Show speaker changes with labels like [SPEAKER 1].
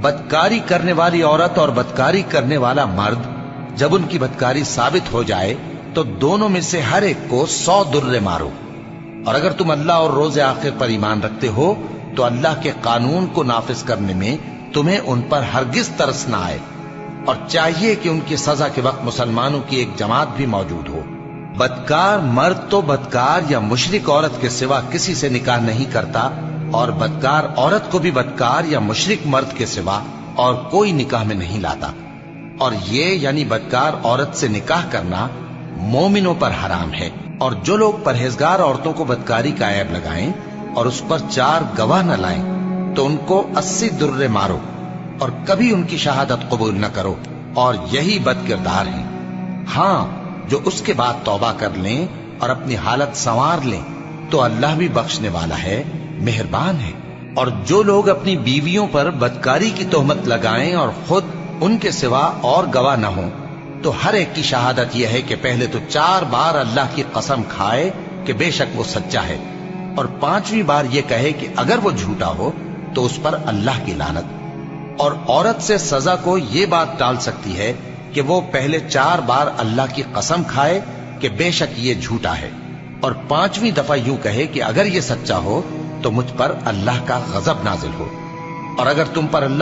[SPEAKER 1] بدکاری کرنے والی عورت اور بدکاری کرنے والا مرد جب ان کی بدکاری ثابت ہو جائے تو دونوں میں سے ہر ایک کو 100 درے مارو. اور اگر تم اللہ اور روز آخر پر ایمان رکھتے ہو تو اللہ کے قانون کو نافذ کرنے میں تمہیں ان پر ہرگز ترس نہ آئے، اور چاہیے کہ ان کی سزا کے وقت مسلمانوں کی ایک جماعت بھی موجود ہو. بدکار مرد تو بدکار یا مشرک عورت کے سوا کسی سے نکاح نہیں کرتا، اور بدکار عورت کو بھی بدکار یا مشرک مرد کے سوا اور کوئی نکاح میں نہیں لاتا. اور یہ یعنی بدکار عورت سے نکاح کرنا مومنوں پر حرام ہے. اور جو لوگ پرہیزگار عورتوں کو بدکاری کا عیب لگائیں اور اس پر 4 گواہ نہ لائیں تو ان کو 80 درے مارو، اور کبھی ان کی شہادت قبول نہ کرو، اور یہی بد کردار ہیں. ہاں، جو اس کے بعد توبہ کر لیں اور اپنی حالت سنوار لیں تو اللہ بھی بخشنے والا ہے، مہربان ہے. اور جو لوگ اپنی بیویوں پر بدکاری کی تہمت لگائیں اور خود ان کے سوا اور گواہ نہ ہوں تو ہر ایک کی شہادت یہ ہے کہ پہلے تو 4 بار اللہ کی قسم کھائے کہ بے شک وہ سچا ہے، اور 5ویں بار یہ کہے کہ اگر وہ جھوٹا ہو تو اس پر اللہ کی لعنت. اور عورت سے سزا کو یہ بات ٹال سکتی ہے کہ وہ پہلے 4 بار اللہ کی قسم کھائے کہ بے شک یہ جھوٹا ہے، اور 5ویں دفعہ یوں کہے کہ اگر یہ سچا ہو تو مجھ پر اللہ کا غضب نازل ہو. اور اگر تم پر اللہ